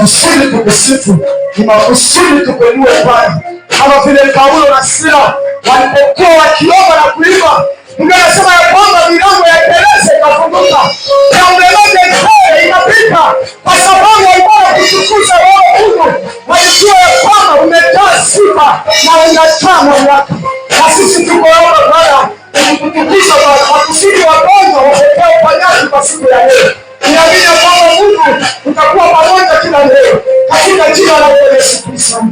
makusudi tukusifu, ni makusudi tukuinue Bwana. Kama vile Paulo na Sila walipokuwa wakiomba na kuimba, Mungu anasema ya kwamba milango ya gereza ikafunguka na mlango ikapita, kwa sababu walikuwa wakitukuza wewe Mungu. Walijua ya kwamba umejaa sifa na unajaa mamlaka. Na sisi tukoomba Bwana, tukutukuza Bwana, makusudi wagonjwa wapokee uponyaji kwa siku ya leo. Niamini kwamba Mungu utakuwa pamoja kila leo, katika jina la Yesu Kristo.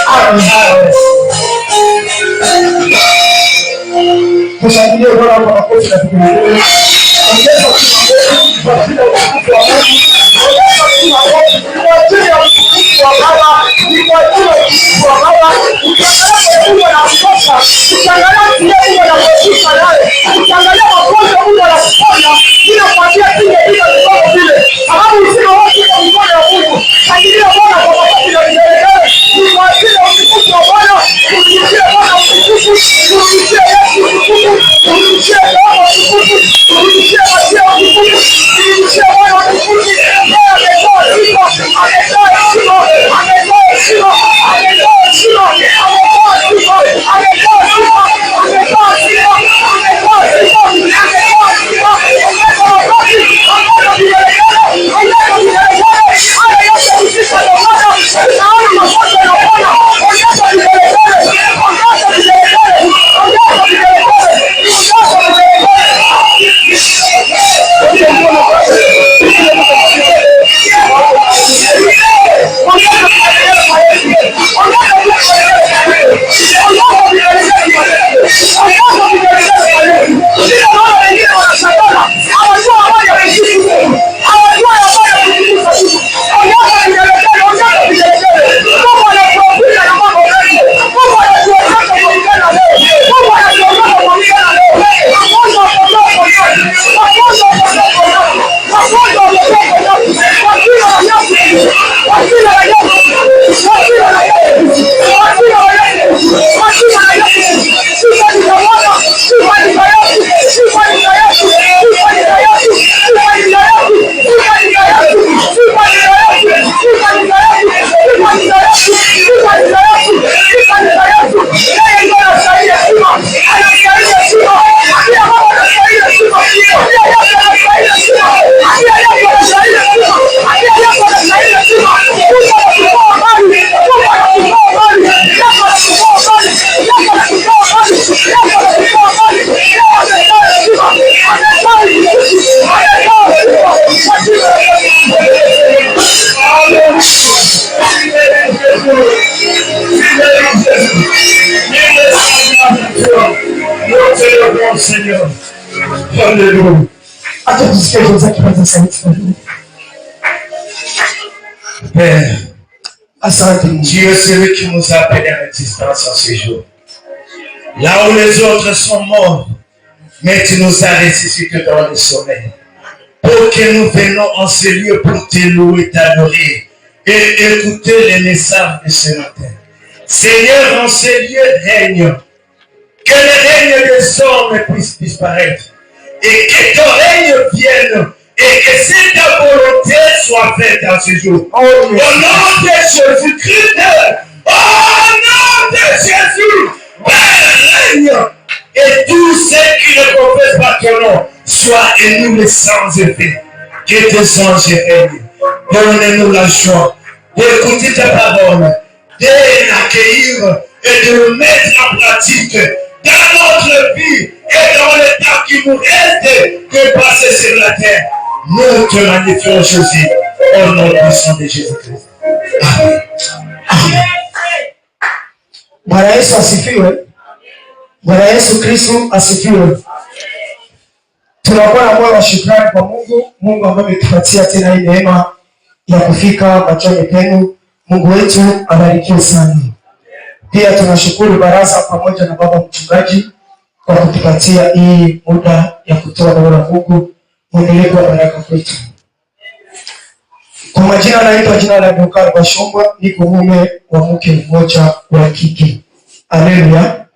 Amen. Tushangilie Bwana kwa makofi na vigelegele. Ongeza kwa ajili ya utukufu wa Mungu. Ongeza kwa ajili ya utukufu wa Baba. Ni kwa ajili ya utukufu wa Baba. Ukiangalia Mungu anakutosha. Ukiangalia Mungu anakuepusha naye. Ukiangalia magonjwa Mungu anakuponya. Bila kuambia kinga bila mikono vile. Sababu uzima wote kwa mikono ya Mungu. Shangilia Bwana kwa makofi na vigelegele. Ni kwa ajili ya utukufu wa Bwana. Turudishie Bwana utukufu. Turudishie Yesu utukufu. Turudishie Bwana utukufu. Turudishie Masia utukufu. Turudishie Bwana utukufu. Yeye ametoa sifa. Ametoa heshima. Ametoa heshima. Ametoa heshima. Ametoa sifa. Ametoa sifa. Ametoa sifa. Ametoa sifa. Ametoa sifa. Ametoa wakati. Ametoa vigelegele. Ametoa vigelegele. Haya yote usifa na Bwana. Tunaona makosa ya Bwana. Ongeza vigelegele. Ongeza vigelegele. Ongeza vigelegele. Ongeza vigelegele. Seigneur, alléluia. Attends, tu sais ça qui va te satisfaire. Père, Dieu, celui qui nous a appelés à l'existence en ces jours. Là où les autres sont morts, mais tu nous as ressuscités dans le sommeil. Pour que nous venions en ce lieu pour te louer, t'adorer et écouter les messages de ce matin. Seigneur, en ce lieu règne. Que le règne des hommes puisse disparaître. Et que ton règne vienne. Et que cette ta volonté soit faite dans ce jour. Au nom de Jésus-Christ. Au nom de Jésus. Père, règne. Et tous ceux qui ne confessent pas ton nom soient émus sans effet. Que tes anges règnent. Donne-nous la joie d'écouter ta parole, de l'accueillir et de le mettre en pratique dans notre vie et dans le temps qui nous reste de passer sur la terre. Nous te magnifions, Jésus, au nom puissant de Jésus-Christ. Amen. Amen. Bwana Yesu asifiwe. Bwana Yesu Kristo asifiwe. Tunakuwa na moyo wa shukrani kwa Mungu, Mungu ambaye ametupatia tena hii neema ya kufika machoni penu. Mungu wetu abarikiwe sana. Pia tunashukuru baraza pamoja na baba mchungaji kwa kutupatia hii muda ya kutoa neno la Mungu. Muendelee kuwa baraka kwetu. Kwa majina naitwa jina la Bukari Bashomba, niko mume wa mke mmoja wa kike. Haleluya.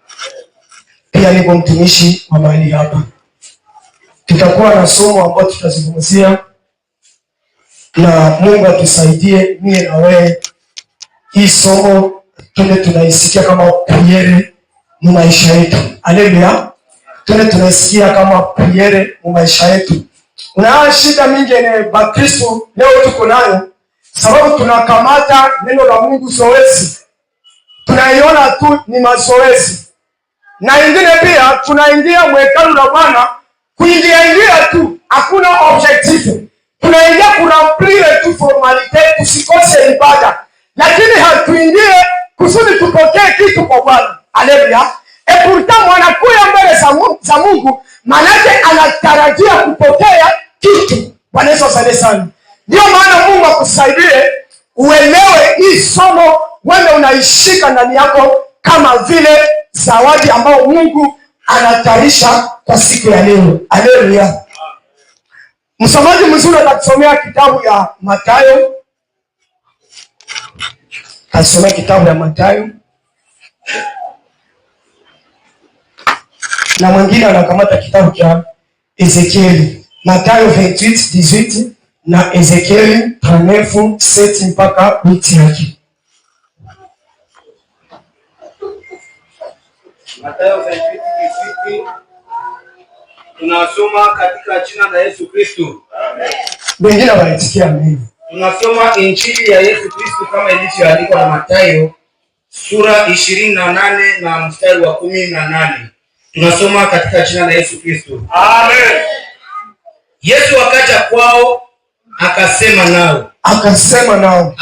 Pia niko mtumishi wa mahali hapa. Tutakuwa na somo ambalo tutazungumzia na Mungu atusaidie mie na wewe. Hii somo tunaisikia kama priere mu maisha yetu. Haleluya. Tunaisikia kama priere mu maisha yetu. Kuna shida mingi ne Bakristo leo tuko nayo, sababu tunakamata neno la Mungu zoezi. Tunaiona tu ni mazoezi. Na ingine pia tunaingia mwekalu la Bwana kuingia tu, hakuna objective. Tunaingia kuremplir tu formalite, tusikose ibada. Lakini hatuingie kusudi tupokee kitu kwa Bwana. Haleluya. Et pourtant mwanakuya mbele za Mungu, manake anatarajia kupokea kitu. Bwana Yesu asifiwe sana. Ndio maana Mungu akusaidie uelewe hii somo, wewe unaishika ndani yako kama vile zawadi ambao Mungu anatarisha kwa siku ya leo. Haleluya. Msomaji mzuri atakusomea kitabu ya Mathayo. Kasomea kitabu ya Mathayo. Na mwingine anakamata kitabu cha Ezekieli. Mathayo 28:18 na Ezekieli 39:7 mpaka 8 yake. Mathayo 28:18 tunasoma katika jina la Yesu Kristo. Amen. Wengine wanaitikia amen. Tunasoma Injili ya Yesu Kristo kama ilivyoandikwa na Mathayo sura 28 na mstari wa 18. Tunasoma katika jina la Yesu Kristo. Amen. Yesu akaja kwao akasema nao.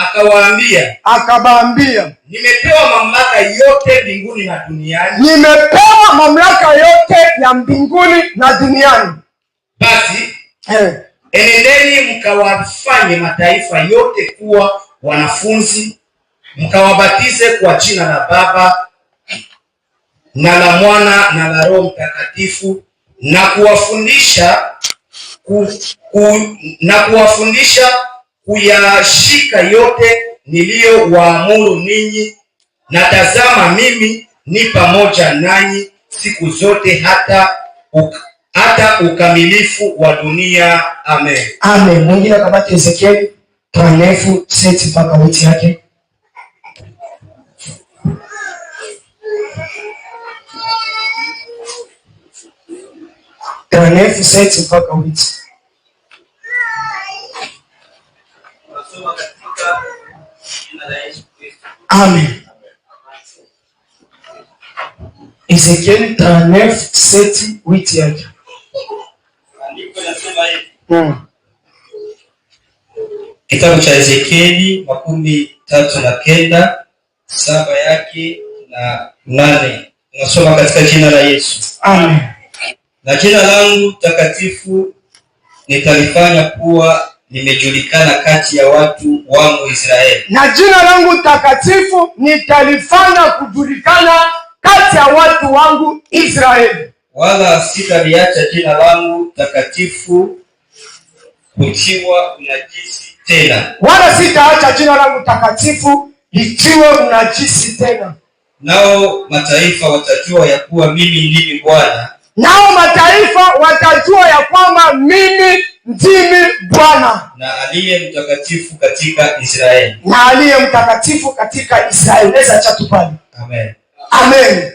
Akawaambia, nimepewa mamlaka yote mbinguni na duniani. Nimepewa mamlaka yote ya mbinguni na duniani. Basi enendeni mkawafanye mataifa yote kuwa wanafunzi, mkawabatize kwa jina la Baba na la Mwana na la Roho Mtakatifu, na kuwafundisha kuyashika yote niliyowaamuru ninyi, na tazama mimi ni pamoja nanyi siku zote hata ukamilifu wa dunia. Amen. Amen. Mwingine kabati Ezekieli 39:7 mpaka 8 yake. Mpaka 8. Amen. Ezekieli 39:7 8 yake. Kitabu cha Ezekieli 39:7 yake na 8. Nasoma katika jina la Yesu. Amen. Na jina langu takatifu nitalifanya kuwa limejulikana kati ya watu wangu Israeli. Na jina langu takatifu nitalifanya kujulikana kati ya watu wangu Israeli. Wala sitaliacha jina langu takatifu kutiwa unajisi tena. Wala sitaacha jina langu takatifu litiwe unajisi tena. Nao mataifa watajua ya kuwa mimi ndimi Bwana. Nao mataifa watajua ya kwamba mimi ndimi Bwana, na aliye mtakatifu katika Israeli. Leza chatu pale. Amen. Amen.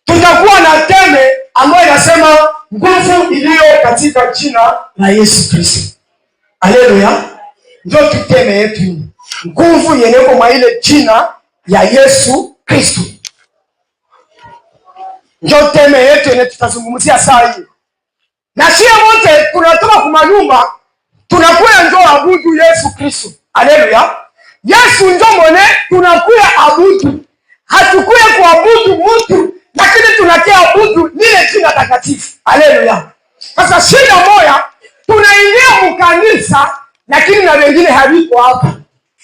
Tutakuwa na teme ambayo inasema nguvu iliyo katika jina la Yesu Kristo. Haleluya. Ndio tuteme yetu. Nguvu yenyewe mwa ile jina ya Yesu Kristo. Ndio teme yetu yenye tutazungumzia saa hii. Na sio wote tunatoka kwa nyumba tunakuya ndio abudu Yesu Kristo. Haleluya. Yesu ndio mone tunakuya abudu. Hatukuya kuabudu mtu, lakini tunakia abudu lile jina takatifu. Haleluya. Sasa shida moja, tunaingia mkanisa lakini na wengine haviko hapa.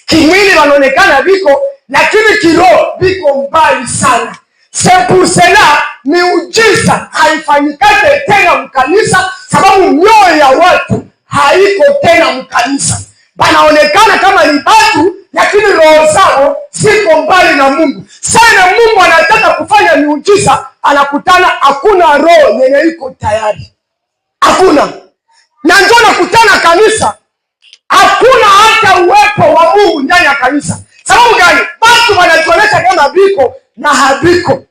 Kimwili wanaonekana viko, lakini kiroho viko mbali sana. C'est pour cela miujiza haifanyikate tena mkanisa, sababu mioyo ya watu haiko tena mkanisa. Banaonekana kama ni watu, lakini roho zao ziko mbali na Mungu. Sana Mungu anataka kufanya miujiza, anakutana hakuna roho yenye iko tayari. Hakuna. Na ndio nakutana kanisa hakuna hata uwepo wa Mungu ndani ya kanisa. Sababu gani? Watu wanatuonesha kama biko na habiko.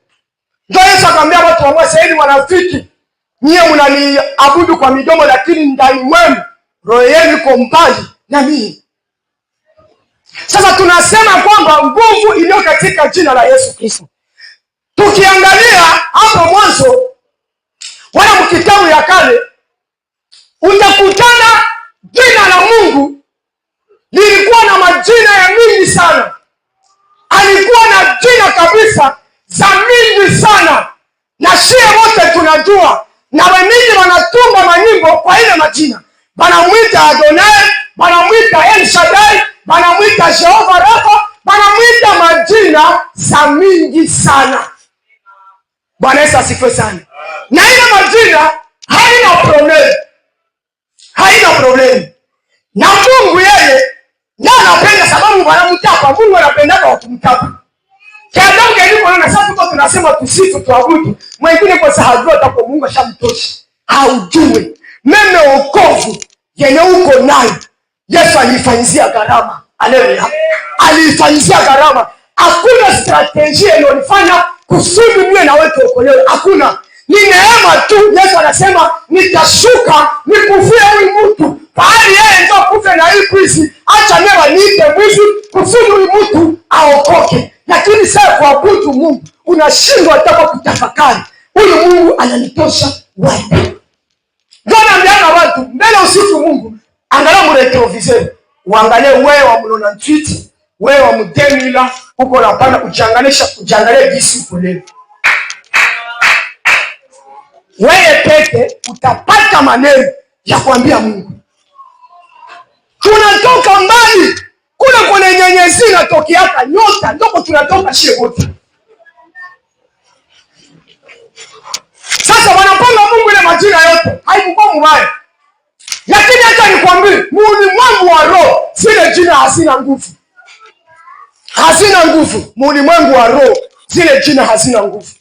Ndio Yesu akamwambia watu wa Mungu, sasa wanafiki, nyie mnaniabudu kwa midomo, lakini ndani mwenu roho yenu iko mbali na mimi. Sasa tunasema kwamba nguvu iliyo katika jina la Yesu Kristo. Tukiangalia hapo mwanzo wala mkitabu ya kale, utakutana jina la Mungu lilikuwa na majina ya mingi sana. Alikuwa na jina kabisa za mingi sana, na shie wote tunajua, na wengi wanatunga manyimbo kwa ile majina. Banamwita Adonai, banamwita El Shaddai, banamwita Jehova Rafa, banamwita majina za mingi sana. Bwana Yesu asifiwe sana. Na ile majina haina problem. Haina problem. Na Mungu yeye ndiye anapenda, sababu wanamtapa. Mungu anapenda watu mtapa. Kiadonge ndipo na sasa tuko tunasema tusifu tuabudu. Mwingine kwa sababu atakuwa Mungu ashamtosha. Haujue meme wokovu yenye uko nayo Yesu alifanyia gharama. Haleluya. Alifanyia gharama. Hakuna strategia iliyofanya kusudi mwe na wewe tuokolewe. Hakuna. Ni neema tu. Yesu anasema nitashuka nikufie huyu mtu. Bali yeye ndio kufe na hii kwisi. Acha neema niite mwizi kusudi huyu mtu aokoke. Lakini sasa kuabudu Mungu unashindwa hata kutafakari. Huyu Mungu ananitosha wapi? Ndio naambiana watu, mbele usifu Mungu, angalia mretroviseur. Uangalie wewe wa mlona tweet, wewe wa mdemila, uko napanda ujangalie jinsi uko leo. Wewe peke utapata maneno ya kuambia Mungu. Tunatoka mbali. Kule kwenye nyenyezi natokiaka nyota, ndoko tunatoka shie wote. Sasa wanapanga Mungu ile majina yote, haikuwa mbaya. Lakini hata nikwambie, ulimwengu wa roho, zile jina hazina nguvu. Hazina nguvu. Ulimwengu wa roho, zile jina hazina nguvu.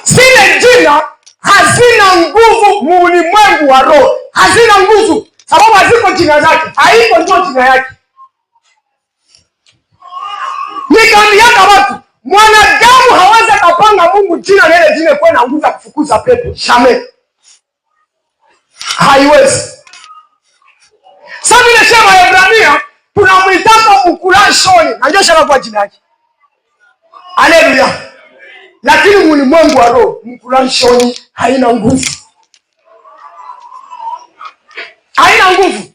Zile jina hazina nguvu. Ulimwengu wa roho hazina nguvu, sababu haziko jina zake. Haiko ndio jina yake. Nikambiaka watu, mwanadamu hawezi kupanga Mungu jina lile jina kwa na nguvu ya kufukuza pepo. Shame. Haiwezi. Sasa vile shema ya Ibrania tunamwitaka Mkurashoni, na ndio shema kwa jina yake. Haleluya. Lakini ulimwengu wa roho Mkurashoni haina nguvu. Haina nguvu.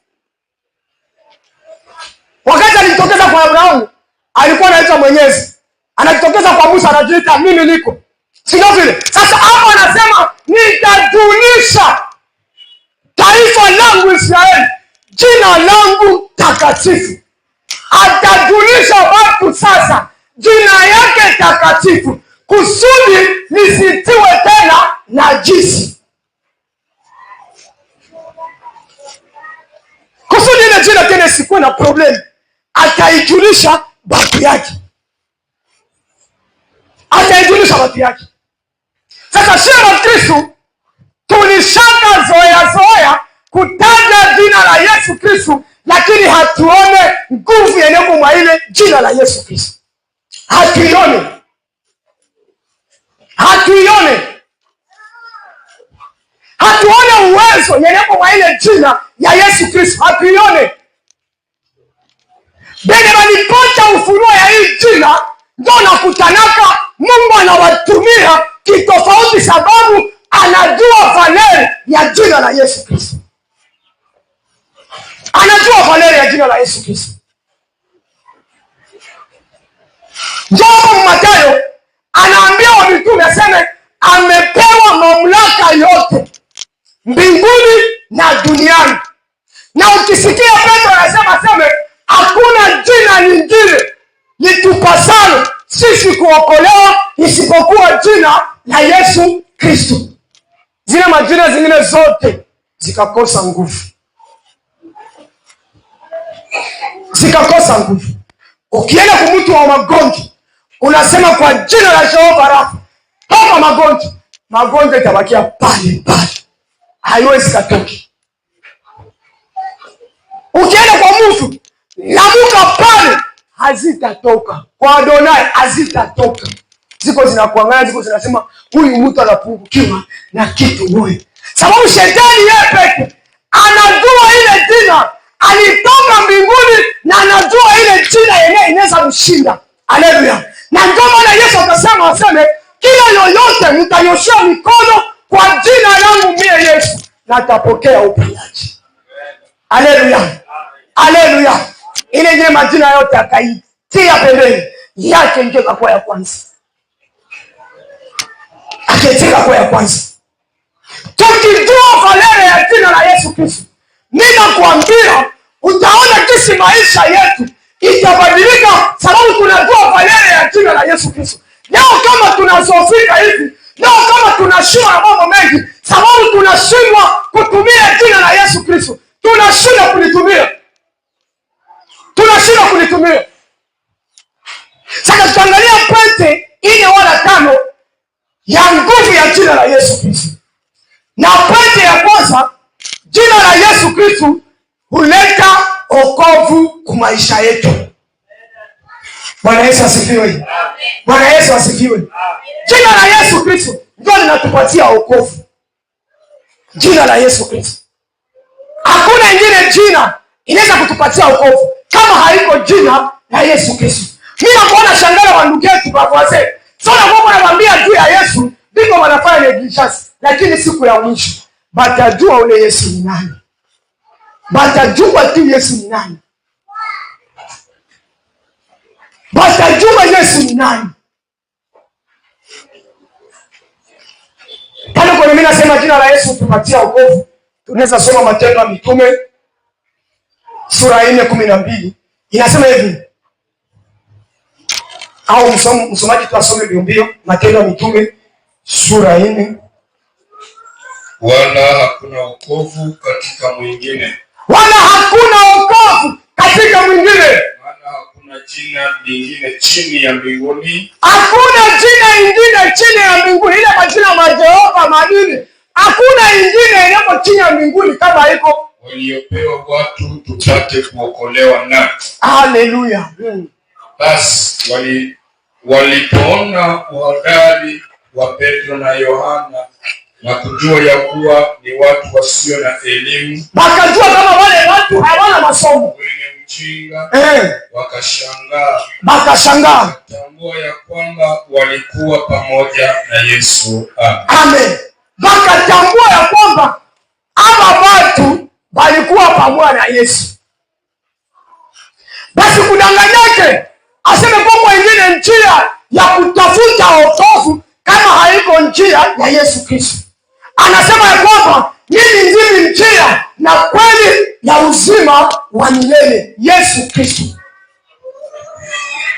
Wakati alitokeza kwa Abrahamu, alikuwa anaitwa Mwenyezi. Anatokeza kwa Musa anajiita mimi niko. Sio vile. Sasa hapo anasema nitajulisha taifa langu Israeli jina langu takatifu. Atajulisha watu sasa jina yake takatifu kusudi lisitiwe tena najisi. Kusudi ile jina tena sikuwe na problem. Ataijulisha watu yake. Ataijulisha watu yake. Sasa sisi wa Kristo tulishaka zoea kutaja jina la Yesu Kristo, lakini hatuone nguvu yenye kwa ile jina la Yesu Kristo. Hatuione. Hatuione. Hatuone uwezo yenye kwa ile jina ya Yesu Kristo. Hatuione. Bene walipata ufunuo ya hii jina, ndio nakutanaka Mungu anawatumia kitofauti, sababu anajua valeri ya jina la Yesu Kristo. Anajua valeri ya jina la Yesu Kristo. Ndio Mathayo anaambia wa mitume aseme amepewa mamlaka yote mbinguni na duniani. Na ukisikia Petro anasema aseme hakuna jina lingine litupasalo sisi kuokolewa isipokuwa jina la Yesu Kristo. Zile majina zingine zote zikakosa nguvu. Zikakosa nguvu. Ukienda kwa mtu wa magonjwa, unasema kwa jina la Jehova Rafa, toka magonjwa. Magonjwa itabakia pale pale. Haiwezi katoki. mtu, lamuka pale hazitatoka. Kwa Adonai hazitatoka. Ziko zinakuangalia, ziko zinasema huyu mtu anapungukiwa na kitu moja. Sababu shetani yeye peke anajua ile jina alitoka mbinguni na anajua ile jina yenyewe inaweza mshinda. Haleluya. Na ndio maana Yesu akasema aseme kila yoyote mtanyoshia mikono kwa jina langu mie Yesu na atapokea uponyaji. Haleluya. Haleluya. Ile nye majina yote akaitia pembeni yake ndio kwa ya kwanza. Akitika kwa ya kwanza. Tukijua valere ya jina la Yesu Kristo, ninakuambia utaona kisi maisha yetu itabadilika, sababu tunajua valere ya jina la Yesu Kristo. Leo kama tunazofika hivi, leo kama tunashindwa mambo mengi, sababu tunashindwa kutumia jina la Yesu Kristo. Tunashindwa kulitumia. Tunashindwa kulitumia. Sasa tuangalia pointi 4 wala 5 ya nguvu ya jina la Yesu Kristo. Na pointi ya kwanza, jina la Yesu Kristo huleta wokovu kwa maisha yetu. Bwana Yesu asifiwe. Bwana Yesu asifiwe. Jina la Yesu Kristo ndio linatupatia wokovu. Jina la Yesu Kristo. Hakuna ingine jina inaweza kutupatia wokovu kama haiko jina la Yesu Kristo. Mimi naona shangala wa ndugu yetu baba wazee. Sasa Mungu anamwambia juu ya Yesu, ndiko wanafanya negligence, lakini siku ya mwisho batajua ule Yesu ni nani. Batajua tu Yesu ni nani. Batajua Yesu ni nani. Pale kwa mimi nasema jina la Yesu tupatia wokovu. Tunaweza soma Matendo ya Mitume sura 4:12. Inasema hivi. Au msomaji tuasome mbio Matendo ya Mitume sura 4. Wala hakuna wokovu katika mwingine. Wala hakuna wokovu katika mwingine. Maana hakuna jina lingine chini ya mbinguni. Hakuna jina lingine chini ya mbinguni. Ile majina ya Jehova madini. Hakuna ingine iliyo chini ya mbinguni kama iko waliopewa watu tupate kuokolewa nayo. Haleluya. Basi walipoona uhodari wa Petro na Yohana na kujua ya kuwa ni watu wasio na elimu, wakajua kama wale watu hawana masomo, wenye ujinga, wakashangaa tambua ya kwamba walikuwa pamoja na Yesu. Amen. Wakatambua ya kwamba hawa watu walikuwa pamoja na Yesu. Basi kudanganyake aseme kwa ingine njia ya kutafuta wokovu kama haiko njia ya Yesu Kristo. Anasema ya kwamba mimi ndimi njia na kweli ya uzima wa milele, Yesu Kristo.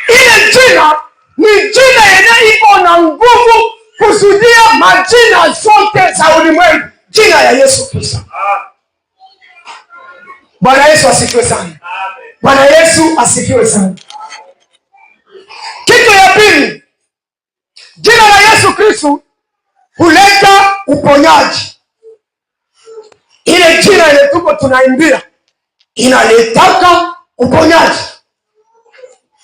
Ile jina ni jina yenye iko na nguvu kusudia majina zote za ulimwengu. Jina ya Yesu Kristo. Bwana Yesu asifiwe sana. Bwana Yesu asifiwe sana. Kitu ya pili, jina la Yesu Kristo huleta uponyaji. Ile jina ile tuko tunaimbia inaletaka uponyaji.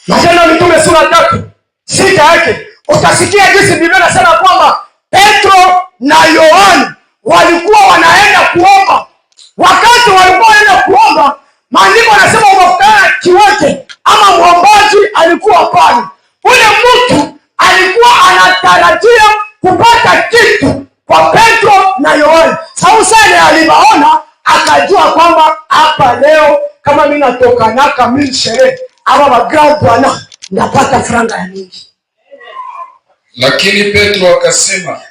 Matendo ya Mitume sura 3:6 yake utasikia jinsi Biblia inasema kwamba Petro na Yohana walikuwa wanaenda kuomba. Wakati walikuwa wanaenda kuomba, maandiko yanasema wakakutana kiwete ama mwombaji alikuwa pale. Ule mtu alikuwa anatarajia kupata kitu kwa Petro na Yohana. Sausane alibaona akajua kwamba hapa leo kama mimi natoka naka mimi sherehe ama background bwana napata franga ya mingi. Lakini Petro akasema,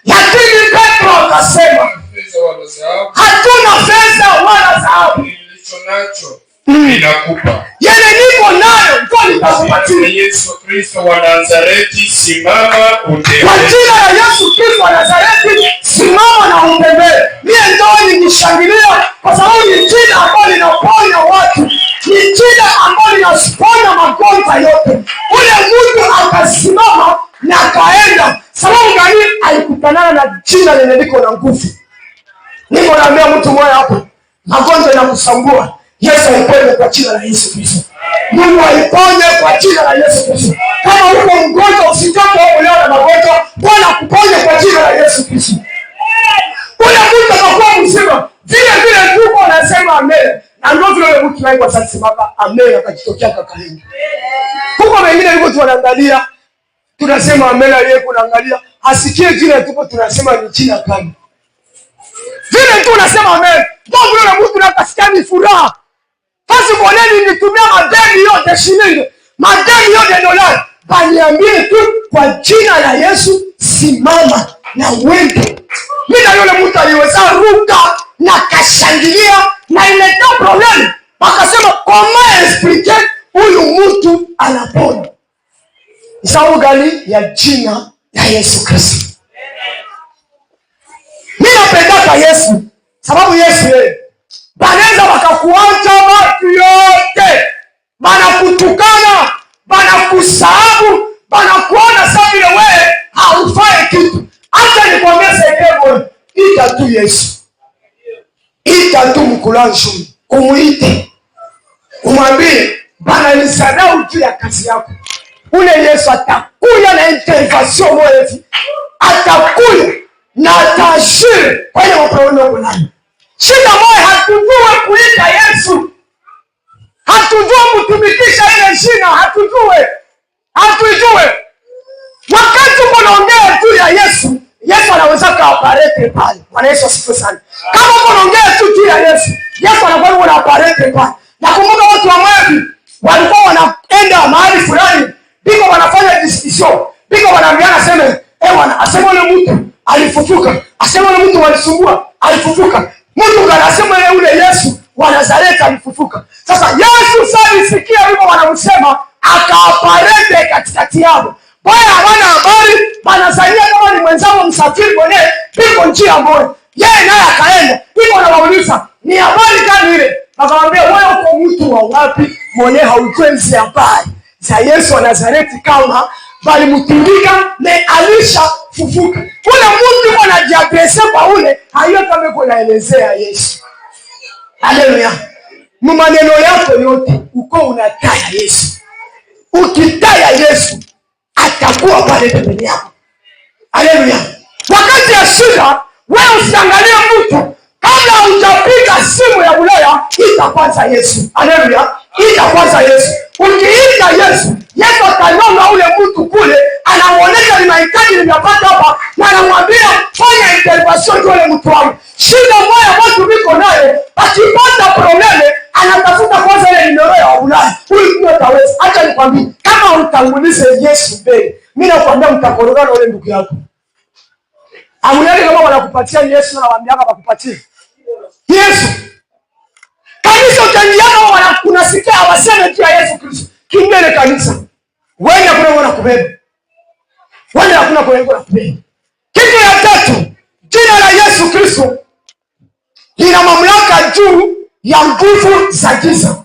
hatuna fedha wala dhahabu, nilicho nacho ninakupa. Yale niko nayo ndio nitakupatia. Yesu Kristo wa Nazareti, simama utembee. Kwa jina la Yesu Kristo wa Nazareti, simama na utembee. Mimi ndio nikishangilia kwa sababu ni jina ambalo linaponya watu. Ni jina ambalo linaponya magonjwa yote. Ule mtu akasimama na akaenda. Sababu gani? Alikutana na jina lenye liko na nguvu. Niko naambia mtu mmoja hapo, magonjwa yanakusumbua Yesu aiponye kwa jina la Yesu Kristo. Mungu aiponye kwa jina la Yesu Kristo. Kama uko mgonjwa usitoke leo na magonjwa, Bwana akuponye kwa jina la Yesu Kristo. Ule mtu atakuwa mzima. Vile tuko unasema amen. Na ndio vile mtu naye kwa sasa baba amen akajitokea kakaenda. Huko wengine yuko tunaangalia tunasema amen, yeye kunaangalia asikie jina tuko tunasema ni jina gani. Vile tu unasema amen. Ndio vile mtu anakasikia ni furaha. Basi kwa nini nitumia madeni yote shilingi, madeni yote dolari? Baniambie tu kwa jina la Yesu simama na uende. Mimi na yule mtu aliweza ruka na kashangilia na ileta problem. Akasema comment expliquer huyu mtu anapona. Sababu gani? Ya jina la Yesu Kristo. Mimi napenda Yesu sababu Yesu yeye banaweza wakakuacha watu yote, banakutukana, banakusahabu, banakuona sababu vile wewe haufai kitu. Acha nikwambie sekebo, ita tu Yesu. Ita tu mkulanjo, umuite. Umwambie bananisadau juu ya kazi yako. Ule Yesu atakuja na intervention moja. Atakuja na atashiri kwenye maproblemu fulani. Shida moja hatujue kuita Yesu. Hatujue kutumikisha ile jina, hatujue. Wakati unaongea tu ya Yesu, Yesu anaweza kaoperate pale. Bwana Yesu asifiwe sana. Kama unaongea tu ya Yesu, Yesu anakuwa anaoperate pale. Nakumbuka watu wa Mwevi walikuwa wanaenda mahali fulani, biko wanafanya discussion. Biko wanaambiana sema, bwana, asema yule mtu alifufuka. Asema yule mtu walisumbua, alifufuka. Mungu anasema yule Yesu wa Nazareti alifufuka. Sasa Yesu sasa alisikia hivyo wanamsema, akaaparete katikati yao. Baya hawana habari, wanasaidia kama ni mwenzao msafiri mwenyewe, biko njia moja. Yeye naye akaenda, biko anawauliza, ni habari gani ile? Akamwambia, wewe uko mtu wa wapi? Mwenyewe haujui habari za Yesu wa Nazareti kama bali mtindika na alishafufuka. Ule mtu anajiadresa kwa ule, hayo kama uko naelezea Yesu. Haleluya. Maneno yako yote uko unataya Yesu. Ukitaya Yesu atakuwa pale pembeni yako. Haleluya. Wakati ya shida wewe usiangalie mtu, kabla hujapiga simu ya Ulaya itaanza Yesu. Haleluya. Itaanza Yesu. Ukiita Yesu, Yesu atanona ule mtu kule, anamuonesha ni mahitaji nimepata hapa, na anamwambia fanya intervention kwa ule mtu wangu. Shida moja watu biko naye, akipata probleme, anatafuta kwanza ile nimero ya Ulaya. Huyu ndio ataweza. Acha nikwambie, kama utangulize Yesu mbele, mimi nakwambia mtakorogana ule ndugu yako. Amuyali kama wanakupatia Yesu na waambia wakupatie Yesu. Kanisa utangiana wanakunasikia waseme tu ya Yesu Kristo. Kimbele kanisa. Wewe hakuna mwana kubeba. Wewe hakuna mwana kubeba. Kitu ya tatu, jina la Yesu Kristo lina mamlaka juu ya nguvu za giza.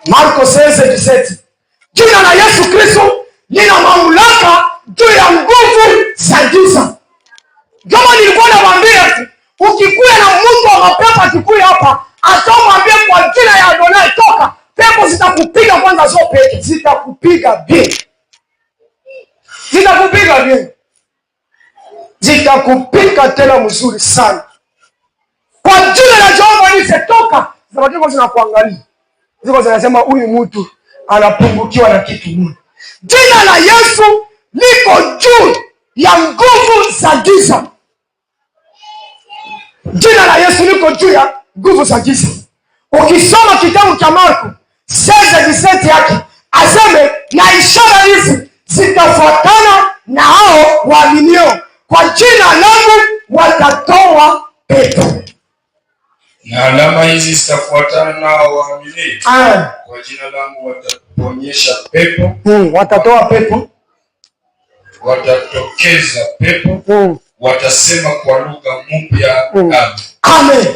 Marko 16:17. Jina la Yesu Kristo lina mamlaka juu ya nguvu za giza. Kama nilikuwa nawaambia, ukikuwa na mtu wa mapepo akikuja hapa, atamwambia kwa jina ya Adonai toka, pepo zitakupiga kwanza sio peke, zitakupiga bien. Zitakupiga bien. Zitakupiga tena mzuri sana. Kwa jina la Jehova nisetoka, zitakuwa zinakuangalia. Ziko zinasema huyu mtu anapungukiwa na kitu moja. Jina la Yesu liko juu ya nguvu za giza. Jina la Yesu liko juu ya nguvu za giza. Ukisoma kitabu cha Marko 16:17 yake, aseme na ishara hizi zitafuatana na hao waaminio. Kwa jina langu watatoa pepo. Na alama hizi zitafuatana na hao waaminio. Kwa jina langu wataponyesha pepo. Watatoa pepo. Watatokeza pepo. Watasema kwa lugha mpya. Amen.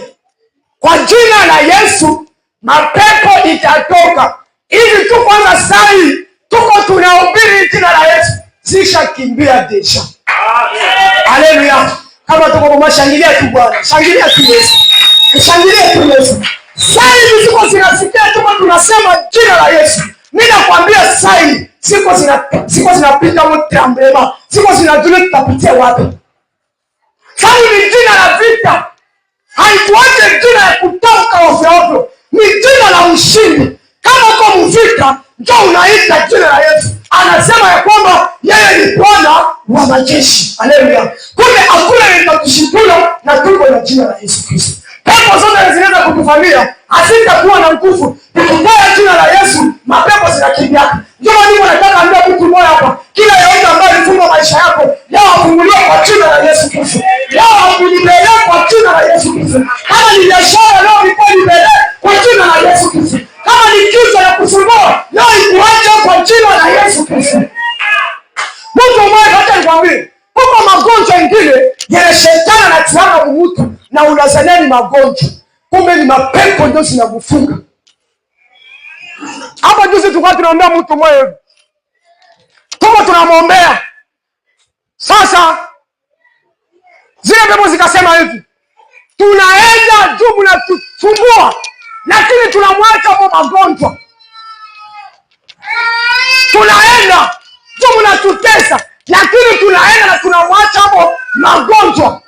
Kwa jina la Yesu mapepo itatoka. Ili tu kwanza sai tuko tunahubiri jina la Yesu, zisha kimbia desha. Haleluya. Kama tuko kwa shangilia tu Bwana. Shangilia tu Yesu. Shangilia tu Yesu. Saini ziko zinasikia tuko tunasema jina la Yesu. Mimi nakwambia saini ziko zinapita mtrambema. Ziko zinajua tutapitia wapi. Saini ni jina la vita. Haituache jina ya kutoka ovyo. Ni jina la ushindi. Kama uko mvita, ndio unaita jina la Yesu. Anasema ya kwamba yeye ni Bwana wa majeshi. Haleluya. Kumbe hakuna litakushindula na tuko na jina la Yesu Kristo. Pepo zote zinaweza kutuvamia, hazitakuwa na nguvu. Tukitaja jina la Yesu, mapepo zinakimbia. Ndio maana nataka ambia mtu mmoja hapa, kila yeyote ambaye alifunga maisha yako, leo afunguliwe kwa jina la Yesu Kristo. Leo afunguliwe kwa jina la Yesu Kristo. Kama ni biashara leo ipeleke kwa jina la Yesu Kristo. Kama ni kitu ya kusumbua, leo ikuache kwa jina la Yesu Kristo. Mtu mmoja hata nikwambie, huko magonjwa mengine yale shetani anatiana mtu na unazania ni magonjwa. Kumbe ni mapepo ndio zinakufunga. Hapa juzi tulikuwa tunaombea mtu mmoja. Tuko tunamwombea. Sasa zile pepo zikasema hivi. Tunaenda juu na kutumbua, lakini tunamwacha kwa magonjwa. Tunaenda juu na tutesa, lakini tunaenda na tunamwacha hapo magonjwa.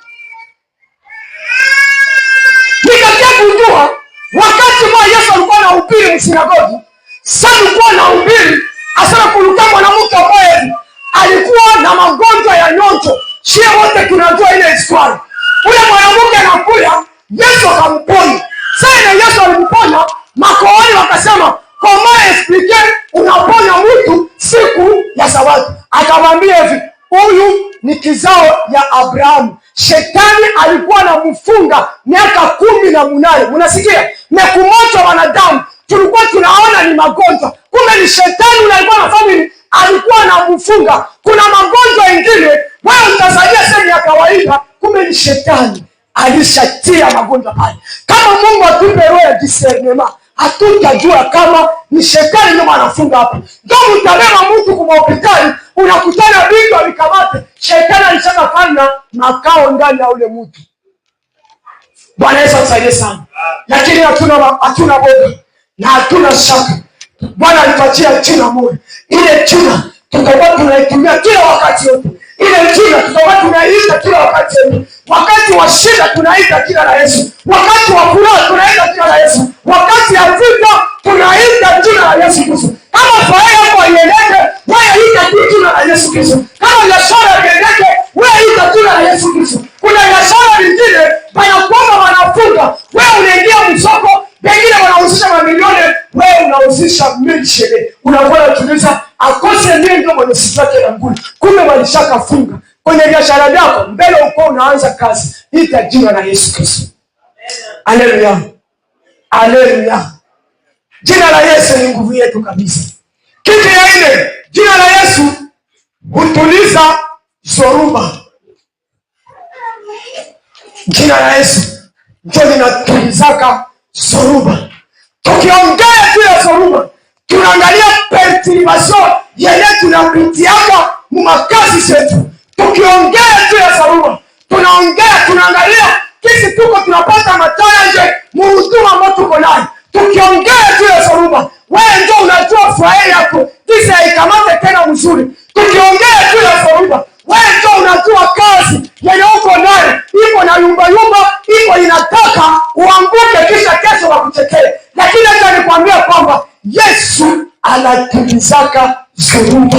Nikakia kujua wakati mwa Yesu alikuwa anahubiri msinagogi, sasa alikuwa anahubiri asema kulikuwa mwanamke mmoja alikuwa na magonjwa ya nyonjo. Sio wote tunajua ile historia. Ule mwanamke anakuja, Yesu akamponya. Sasa na Yesu alimponya, makoani wakasema, "Comment expliquer unaponya mtu siku ya Sabato?" Akamwambia hivi, "Huyu ni kizao ya Abrahamu. Shetani alikuwa anamfunga miaka 18. Unasikia? Na kumoto wanadamu tulikuwa tunaona ni magonjwa. Kumbe ni shetani alikuwa anafanya nini? Alikuwa anamfunga. Kuna magonjwa mengine wewe utazania sema ya kawaida, kumbe ni shetani alishatia magonjwa pale. Kama Mungu atupe roho ya discernement, hatutajua kama ni shetani ndio anafunga hapo. Ndio utabeba mtu kwa hospitali, unakutana bingu alikamate, shetani alishakafanya makao ndani ya ule mtu. Bwana Yesu atusaidie sana. Lakini hatuna boga na hatuna shaka. Bwana alituachia jina moja. Ile jina tutakuwa tunaitumia kila wakati wote. Ile jina tutakuwa tunaiita kila wakati wote. Wakati wa shida tunaita jina la Yesu. Wakati wa furaha tunaita jina la Yesu. Wakati ya vita tunaita jina la Yesu Kristo. Kama furaha yako ieleke, wewe ita jina la Yesu Kristo. Kama biashara ieleke, wewe ita jina la Yesu Kristo. Kuna biashara nyingine banakuwa wanafunga, wewe unaingia msoko, pengine wanahusisha mamilioni, wewe unahusisha milioni. Unakuwa unatuliza akose nini ndio mwenye sitaki na nguli. Kumbe walishaka funga. Kwenye biashara yako mbele uko unaanza kazi, ita jina la Yesu Kristo. Haleluya. Haleluya. Jina la Yesu ni nguvu yetu kabisa. Kitu ya nne, jina la Yesu hutuliza zoruba. Jina la Yesu ndio linatulizaka zoruba. Tukiongea juu ya zoruba, tunaangalia perturbation yenye tunapitiaka makazi zetu. Tukiongea juu ya zoruba, tunaangalia kisi tuko tunapata matanja muhuduma ambao tuko nayo. Tukiongea juu ya zoruba, wewe ndio unajua furaha yako kisi haikamate tena mzuri. Tukiongea juu ya zoruba, wewe ndio unajua kazi yenye uko nayo iko na yumba, iko inataka uanguke kisha kesho wakuchekee. Lakini hata nikwambia kwamba Yesu anatulizaka zoruba.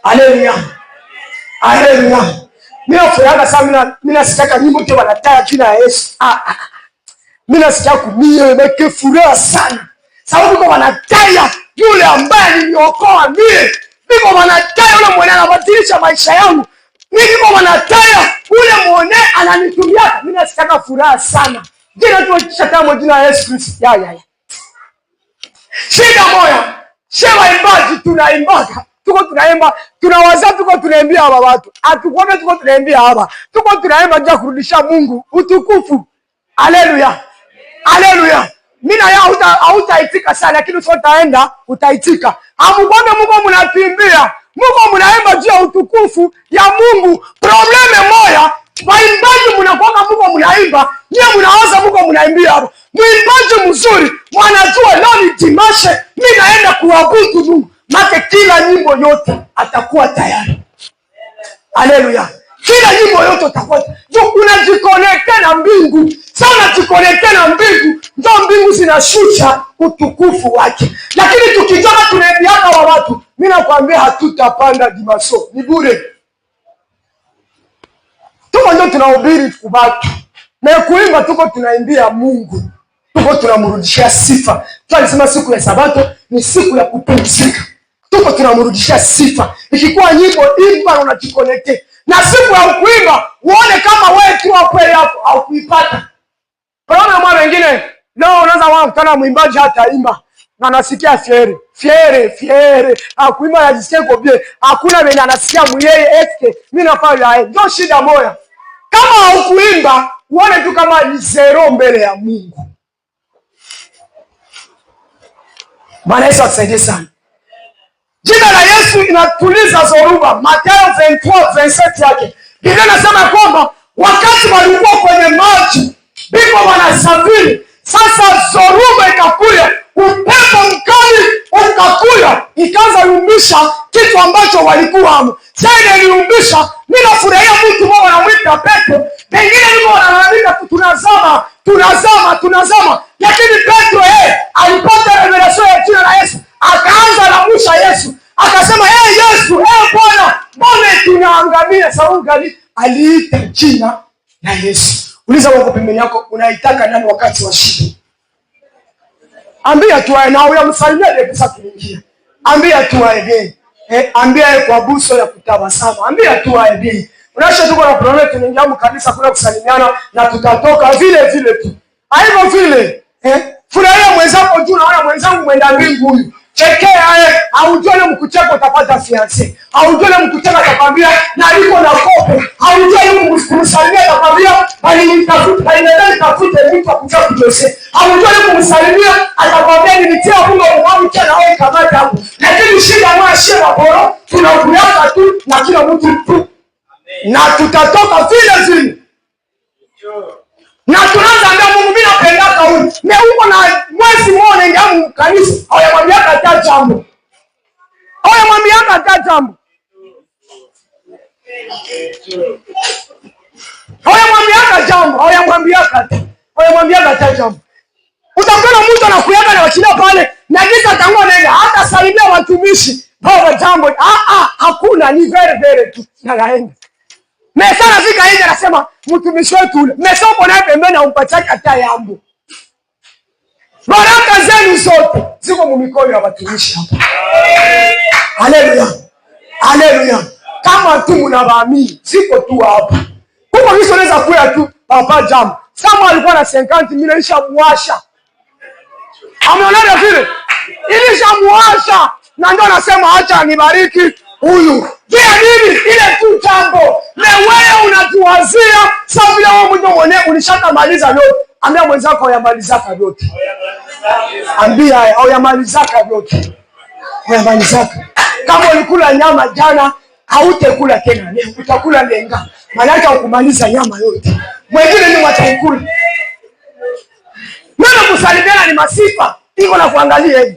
Haleluya. Haleluya. Mimi nafurahi sana, mimi nasitaka nyimbo tu wanataya jina la Yesu. Mimi nasitaka kumie meke furaha sana. Sababu kwa wanataya yule ambaye aliniokoa mimi. Niko wanataya yule mwenye anabadilisha maisha yangu. Niko wanataya yule mwenye ananitumia. Mimi nasitaka furaha sana. Jina tu chakamo jina la Yesu Kristo. Ya. Shida moja. Shewa imbaji tunaimbaga. Tuko tunaimba, tunawaza tuko tunaimbia hawa watu. Atukwame tuko tunaimbia hapa. Tuko tunaimba juu kurudisha Mungu utukufu. Haleluya. Haleluya. Mimi na yeye hautaitika sana, lakini utaenda utaitika. Amukwame Mungu mnapimbia. Mungu mnaimba juu ya utukufu ya Mungu. Probleme moja, waimbaji mnakuwa Mungu mnaimba, nyie mnawaza Mungu mnaimbia hapa. mwimbaji mzuri, wanajua leo ni dimashe, mimi naenda kuabudu Mungu, make kila nyimbo yote atakuwa tayari. Haleluya. Kila nyimbo yote utakuwa ndio unajikonekta na mbingu. Sasa unajikonekta na mbingu, ndio mbingu zinashusha utukufu wake. Lakini tukitoka tunaibiana wa watu, mimi nakwambia hatutapanda dimaso. Ni bure. Tuko ndio tunahubiri kwa watu. Na kuimba tuko tunaimbia Mungu. Tuko tunamrudishia sifa. Tunasema siku ya Sabato ni siku ya kupumzika. Tuko tunamrudishia sifa. Ikikuwa nyimbo imba unajikonekta. Na siku ya kuimba uone kama wewe tu kweli hapo au kuipata. Kwa maana wengine leo unaweza kukutana mwimbaji hata imba na anasikia fiere. Akuimba anajisikia kobie. Hakuna mwenye anasikia mweye eske mimi nafanya yeye. Ndio shida moja. Kama haukuimba uone tu kama ni zero mbele ya Mungu. Bwana Yesu atusaidie sana. Jina la Yesu inatuliza zoruba. Mathayo 23:27 yake. Biblia inasema kwamba wakati walikuwa kwenye maji, ndipo wanasafiri. Sasa zoruba ikakuja, upepo mkali ukakuja, ikaanza yumbisha kitu ambacho walikuwa hapo. Sasa iliumbisha, mimi nafurahia mtu mmoja anamuita Petro. Pengine ni mmoja ananiambia tunazama. Lakini Petro alipata revelation ya jina la Yesu. Akaanza lamusha Yesu. Akasema Yesu, Bwana, mbona tunaangamia? Sababu gani? Aliita jina la Yesu. Uliza wako pembeni yako, unaitaka nani wakati wa shida? Ambia tu na uyamsalimia ile pesa kuingia. Ambia tu aende. Ambia kwa buso ya kutabasamu. Ambia tu aende. Unaacha tuko na problem, tunaingia kanisa kula kusalimiana na tutatoka vile tu. Haiko vile. Furahia mwenzako juu, naona mwenzangu mwenda mbingu huyu. Chekea haujole mkucheko utapata fiancé. Haujole mkucheko atakwambia na liko na kopo. Haujole kumsalimia atakwambia bali nitafute mtu akuja kujose. Haujole kumsalimia atakwambia nilitia bunga mwangu tena wewe kamata hapo. Lakini shida mwa shida bora tunakuacha tu na kila mtu tu. Na tutatoka vile. Na tunaanza ndio Mungu bila pendaka huyu. Na huko na mwezi mmoja ndio kanisa. Hawamwambia hata jambo. Hawamwambia hata jambo. Utakuwa mtu anakuyaga na wachilia pale na giza tangu anaenda hata salimia watumishi. Baba jambo. Hakuna, ni very tu. Na gaenda. Mesa nafika nje anasema mtumishi wetu ule. Mesa uko naye pembeni umpatia hata yambo. Baraka zenu zote ziko mumikono ya watumishi hapa. Haleluya. Kama tu mnaamini ziko tu hapa. Kwa hiyo unaweza kuya tu papa jambo. Sama alikuwa na 50,000 ilishamwasha. Ameona vile? Ilishamwasha. Na ndio anasema acha nibariki huyu. Je, nini ile tu jambo? Na wewe unatuwazia sababu ya wewe mwenyewe ulishakamaliza yote. Ambia mwenzako yamalizaka yote. Ambia yamalizaka yote. Yamalizaka. Kama ulikula nyama jana, hautakula tena leo. Utakula lenga. Maana yake ukumaliza nyama yote. Mwingine ni watakula. Mimi kusalimiana ni masifa. Iko na kuangalia hivi.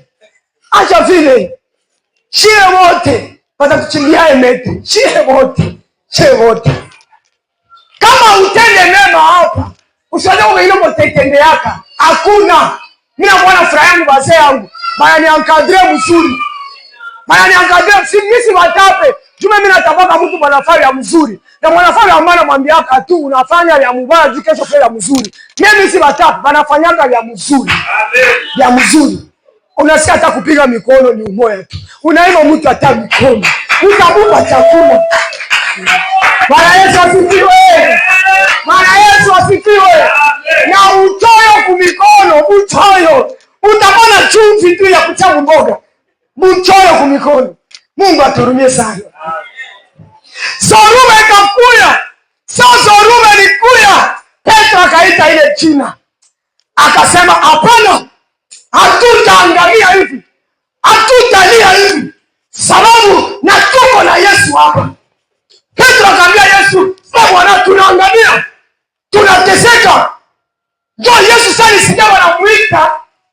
Acha vile. Shie wote. Watatuchimbia emete. Shie wote. Kama utende mema hapa, usiwaje umeilo mtetende yaka. Hakuna. Mimi naona furaha yangu wazee yangu. Baya ni ankadre mzuri. Mimi watape. Jume mimi natabaka mtu mwanafari ya mzuri. Na mwanafari ambaye anamwambiaka tu unafanya ya mubaya juu kesho fanya mzuri. Mimi si watape, wanafanyaga ya mzuri. Amen. Ya mzuri. Unasikia hata kupiga mikono ni umoja tu. Unaima mtu hata mikono. Utamupa chakula. Bwana Yesu asifiwe. Na utoyo kumikono, Utaona chumvi tu ya kuchamu mboga. Utoyo kumikono. Mungu aturumie sana. Zoruba ikakuya. Zoruba ilikuya. Petro akaita ile jina. Akasema hapana. Hatutaangamia hivi. Hatutalia hivi. Sababu na tuko na Yesu hapa. Petro akamwambia Yesu, Bwana tunaangamia. Tunateseka. Ndio Yesu sasa alisikia wanamuita,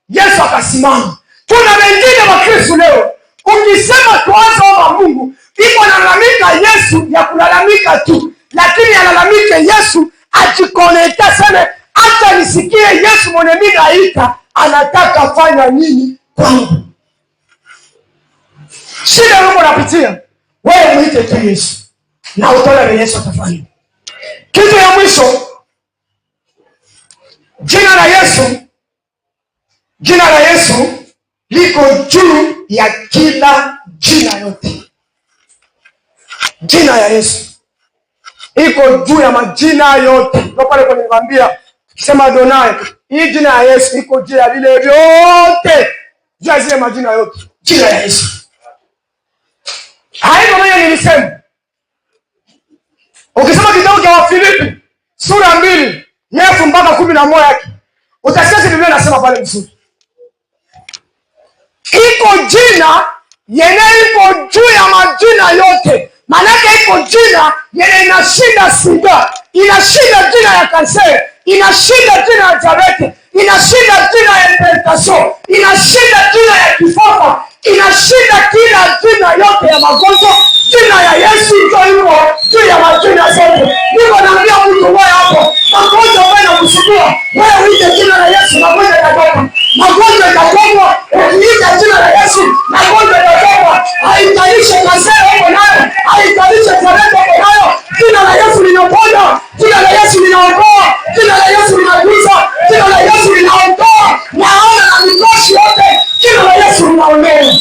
Yesu akasimama. Kuna wengine wa Kristo leo, ukisema tuanze omba Mungu, iko analalamika Yesu ya kulalamika tu, lakini analalamika Yesu ajikonekta sana, hata nisikie Yesu mwenye mimi naita anataka fanya nini kwangu. Shida wewe unapitia, wewe muite tu Yesu na utaona Yesu atafanya. Kitu ya mwisho, jina la Yesu liko juu ya kila jina yote. Jina ya Yesu iko juu ya majina yote. Ndio pale kwa nikwambia, sema Adonai, hii jina ya Yesu iko juu ya vile vyote. Juu ya zile majina yote. Jina ya Yesu. Hayo ndio nilisema. Ukisema kitabu cha Wafilipi sura 2 9 mpaka 11 yake, utasikia Biblia inasema pale mzuri. Iko jina yenye iko juu ya majina yote. Maanake iko jina yenye inashinda sida, inashinda jina ya kanseri, inashinda jina ya diabetes, inashinda jina ya hypertension, inashinda jina ya kifafa, inashinda kila jina yote ya magonjwa. Jina ya Yesu ndio iko juu ya majina zote. Niko naambia mtu wewe hapo, magonjwa wewe unakusumbua, wewe uite jina la Yesu, magonjwa yatatoka. Magonjwa yatatoka. Ukiita jina la Yesu, magonjwa yatatoka. Haitaishi kanseri hapo nayo, haitaishi diabetes hapo nayo. Jina la Yesu linaponya, jina la Yesu linaokoa, jina la Yesu linagusa, jina la Yesu linaondoa maana na mikosi yote. Jina la Yesu linaondoa.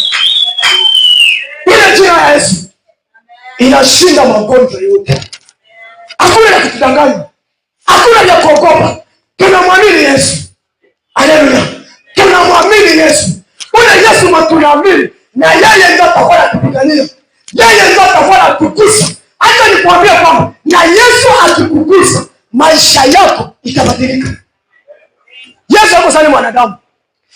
Ile jina la Yesu inashinda magonjwa yote. Hakuna ya kutudanganya, hakuna ya kuogopa. Tunamwamini Yesu. Haleluya. Tunamwamini Yesu. Ule Yesu matunaamini, na yeye ndio atakuwa atupigania. Yeye ndio atakuwa atukuza. Hata nikwambia kwamba na Yesu akikugusa, maisha yako itabadilika. Yesu hapo sana mwanadamu.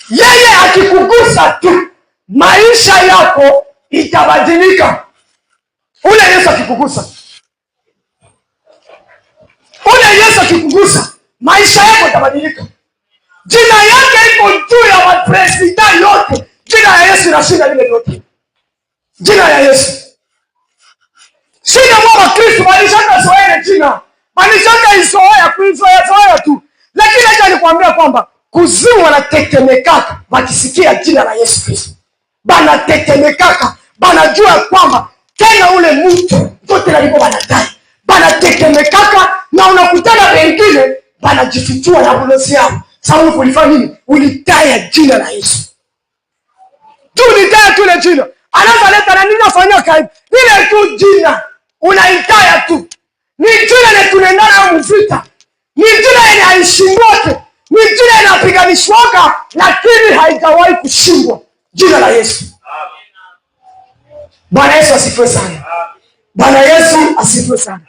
Yeye akikugusa tu, maisha yako itabadilika. Ule Yesu akikugusa, maisha yako itabadilika. Jina yake iko juu ya mapresida yote. Jina ya Yesu inashinda vile yote. Jina ya Yesu. Shida mwa Kristo walishaka zoea jina. Walishaka izoea kuizoea tu. Lakini acha nikwambia kwamba kuzimu wanatetemekaka wakisikia jina la Yesu Kristo. Banatetemekaka, banajua kwamba tena ule mtu wote alipo wanadai. Banatetemekaka na unakutana wengine banajifichua na ulozi yao. Sababu kulifanya nini? Ulitaya jina la Yesu. Tu ulitaya tu ile jina. Anaanza leta na nini nafanya kai? Ile tu jina unaitaya tu. Ni jina ile tunaendana na mvita. Ni jina ile haishindwote. Ni jina inapiganishwaka lakini haijawahi kushindwa. Jina la Yesu. Bwana Yesu asifiwe sana. Bwana Yesu asifiwe sana.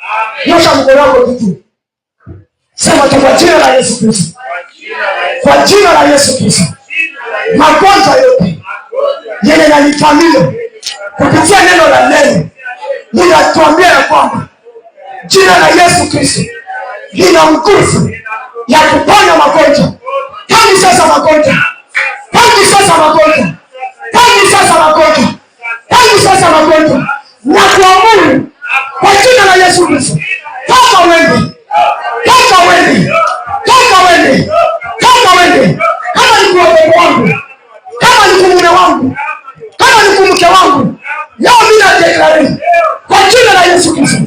Nyosha mkono wako tu. Sema tu kwa jina la Yesu Kristo. Kwa jina la Yesu Kristo. Magonjwa yote yenye yananifamia kupitia neno la leo, ninatuambia ya kwamba jina la Yesu Kristo lina nguvu ya kuponya magonjwa. Tangu sasa magonjwa. Tangu sasa magonjwa. Tangu sasa magonjwa. Tangu sasa magonjwa. Na kuamuru kwa jina la Yesu Kristo. Toka wende. Toka wende. Toka wende. Toka wende. Kama ni kwa watoto wangu, kama ni kwa mume wangu, kama ni kwa mke wangu, leo mimi nadeklare kwa jina la Yesu Kristo,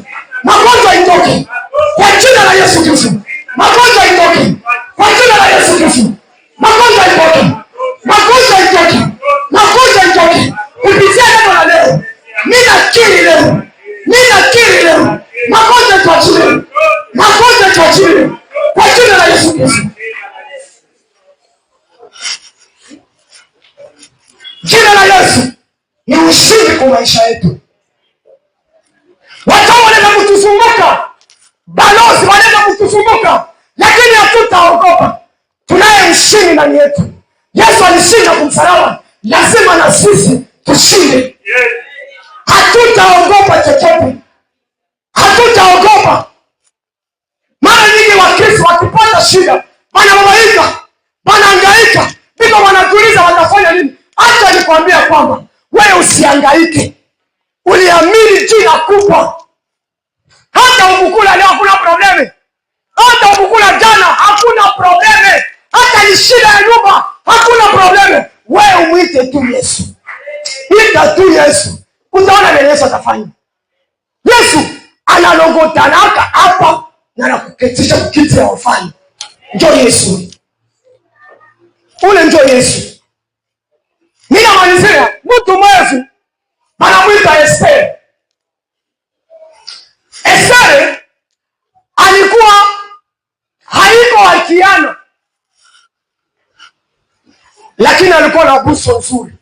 magonjwa itoke. Kwa jina la Yesu Kristo, magonjwa itoke. Kwa jina la Yesu Kristo, magonjwa itoke. Magonjwa itoke. Magonjwa itoke. Kupitia neno la leo, mimi nakiri leo. Mimi nakiri leo. Magonjwa itoke. Magonjwa itoke. Kwa jina la Yesu Kristo. Jina la Yesu ni ushindi kwa maisha yetu. Watu wanaweza kutusumbuka, balozi wanaweza kutusumbuka, lakini hatutaogopa. Tunaye ushindi ndani yetu. Yesu alishinda kwa msalaba, lazima na sisi tushinde. Hatutaogopa chochote. Hatutaogopa. Mara nyingi Wakristo wakipata shida, Wanababaika, wanahangaika, ndipo wanatuliza watafanya nini? Acha nikwambia kwamba wewe usihangaike. Uliamini jina kubwa. Hata ukukula leo hakuna probleme. Hata ukukula jana hakuna probleme. Hata ni shida ya nyumba hakuna probleme. Wewe umwite tu Yesu. Ita tu Yesu. Utaona vile Yesu atafanya. Yesu analongotanaka hapa na anakuketisha kukiti ya wafalme. Njoo Yesu. Ule njoo Yesu. Mimi namalizia mtu mwevu anamwita Esther. Esther alikuwa haiko wakiana, lakini alikuwa na buso nzuri.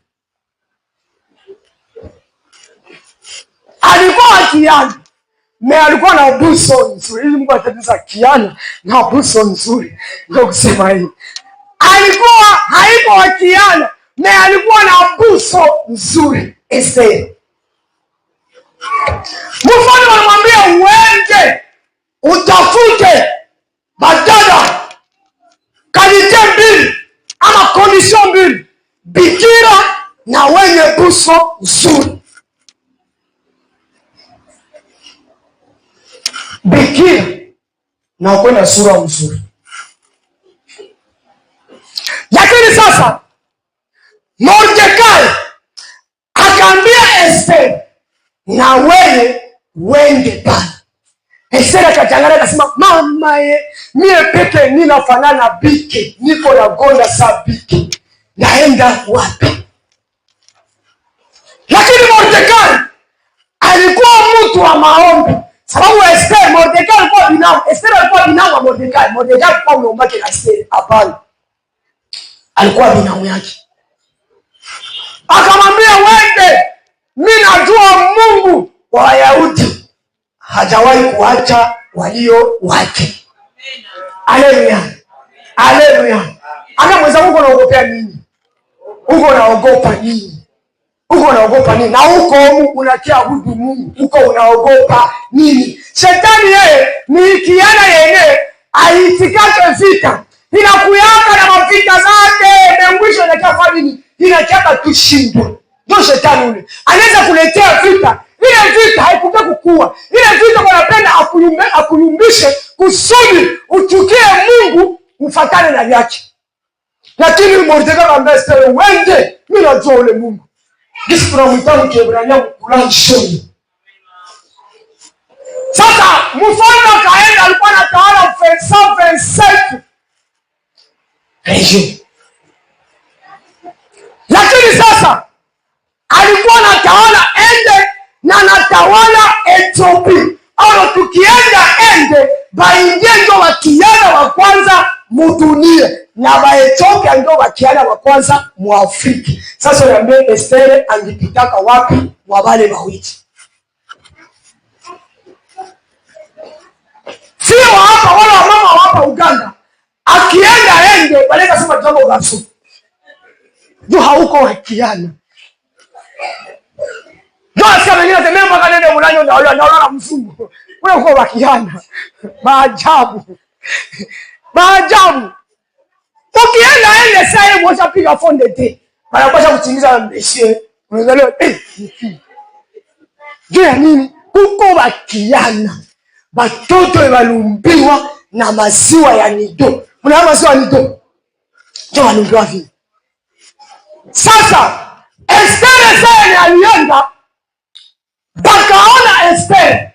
Alikuwa wakiana, alikuwa na buso nzuri. Ili Mungu atatiza kiana na buso nzuri. Ndio kusema hii. Alikuwa haiko wakiana, alikuwa na buso nzuri. Esther. Mfalme anamwambia uende utafute badala kalite mbili ama condition mbili, bikira na wenye buso nzuri. Bikira na wenye sura nzuri. Lakini sasa Mordekai akaambia Esther na wewe wende pale. Esther akachanganya akasema, mama ye, mie peke ninafanana bike, niko na gonda saa bike. Naenda wapi? Lakini Mordekai alikuwa mtu wa maombi. Sababu Esther, Mordekai alikuwa binamu. Esther alikuwa binamu wa Mordekai. Mordekai alikuwa mwombake na Esther. Hapana. Alikuwa binamu yake. Akamwambia wende, mimi najua Mungu wa Wayahudi hajawahi kuacha walio wake. Haleluya. Haleluya. Ana mweza uko naogopea nini? Uko naogopa nini? Uko naogopa nini? Na uko unakia abudu Mungu. Uko unaogopa nini? Shetani yeye ni kiana yeye aitikake vita. Inakuyaka na mavita zake, mwisho inakia nini? Inakia tushindwe. Ndio shetani ule. Anaweza kuletea vita. Ile vita haikuta kukua. Ile vita wanapenda akuyumbishe kusudi uchukie Mungu ufatane na yake. Lakini Mordekai akamwambia Esther, wende, mimi najua ule Mungu. Kisi tunamwita Kiebrania kulanshoni. Sasa mfalme akaenda, alikuwa anatawala 27 region. Lakini sasa alikuwa anatawala ende na anatawala Ethiopia. Au tukienda ende baingie ndio wakiana wa kwanza mudunia na Waethiopia ndio wakiana wa kwanza mu Afrika. Sasa niambie Esther angepitaka wapi wa wale wawili? Sio hapa wala mama hapa Uganda. Akienda ende waleka sema jambo gasu. Ndio hauko wakiana. Ndio sasa wengine tena mpaka nende mlanyo ndio anaona mfungo. Wewe uko wakiana. Maajabu. Maajabu. Ukienda ende sasa hivi washapiga fonde te. Wanapaswa kutimiza mbeshie. Unazaliwa Jua nini? Uko wakiana. Batoto walumbiwa na maziwa ya nido. Mna maziwa ya nido. Ndio walumbiwa vile. Sasa Esther sasa alienda bakaona Esther.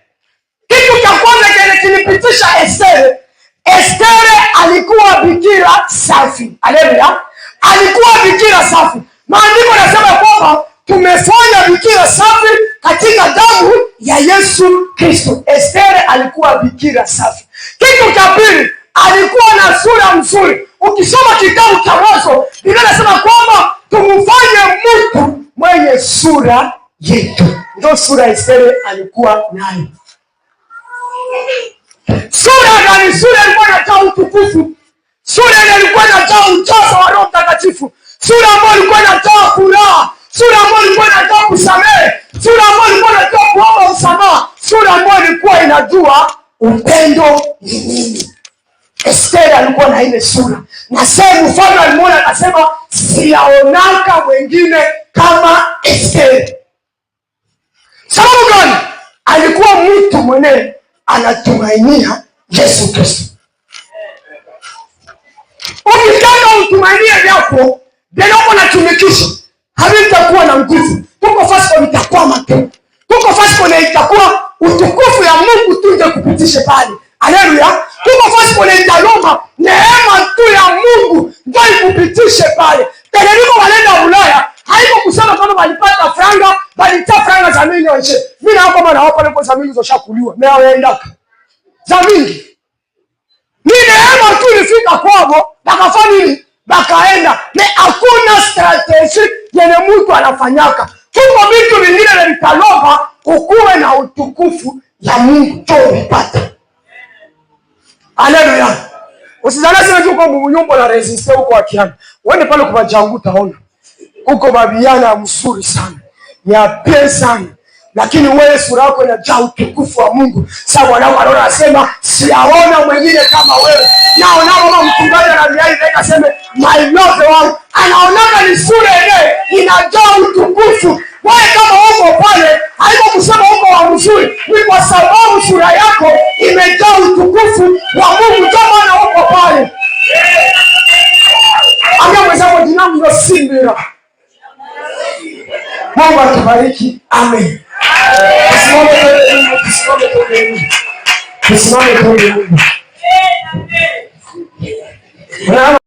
Kitu cha kwanza kilipitisha Esther. Esther alikuwa bikira safi. Haleluya. Alikuwa bikira safi. Maandiko yanasema kwamba tumefanya bikira safi katika damu ya Yesu Kristo. Esther alikuwa bikira safi. Kitu cha pili, alikuwa na sura nzuri. Ukisoma kitabu cha Mwanzo, Biblia inasema kwamba tumfanye mtu mwenye sura yetu. Ndio sura Esther alikuwa nayo. Sura gani? Sura ilikuwa inajaa utukufu. Sura ile ilikuwa inajaa ujazo wa Roho Mtakatifu. Sura ambayo ilikuwa inajaa furaha. Sura ambayo ilikuwa inajaa kusamehe. Sura ambayo ilikuwa inajaa kuomba msamaha. Sura ambayo ilikuwa inajua upendo ni nini. Esteri alikuwa na ile sura, na sehemu mfalme alimuona akasema, siyaonaka mwingine kama Esteri. Sababu gani? Alikuwa mtu mwenye anatumainia Yesu Kristo. Ukitaka utumainie vyako vyako natumikisha, havitakuwa na nguvu. Tuko fasi kwa vitakwama tu. Tuko fasi kwa itakuwa utukufu ya Mungu tu ndio kupitishe pale. Haleluya. Tuko fasi kwa italoma neema tu ya Mungu ndio ikupitishe pale. Telemiko walenda Ulaya, haiko kusema kama walipata franga, balita franga za milioni. Mimi na kama nawapa lepo za milioni zoshakuliwa. Mimi naenda za mingi. Ni neema tu ilifika kwao, bakafanya nini? Bakaenda. Na hakuna strategy yenye mtu anafanyaka. Tuko vitu vingine vitalomba ukuwe na utukufu ya Mungu tu upate. Haleluya. Usizalasi na juko mnyumba la resiste huko akiana. Wende pale kwa jangu taona. Huko babiana mzuri sana. Ya pesa sana. Lakini wewe sura yako inajaa utukufu wa Mungu. Sasa wanao anasema siaona mwingine kama wewe. Naona kama mchungaji ananiambia akasema my love one. Anaonaka ni sura ile inajaa utukufu. Wewe kama uko pale, haiko kusema uko wa mzuri. Ni kwa sababu sura yako imejaa utukufu wa Mungu kama ana uko pale. Ambia mwenzako jina ndio Simbira. Mungu atubariki. Amen. Tusimame tu Mungu.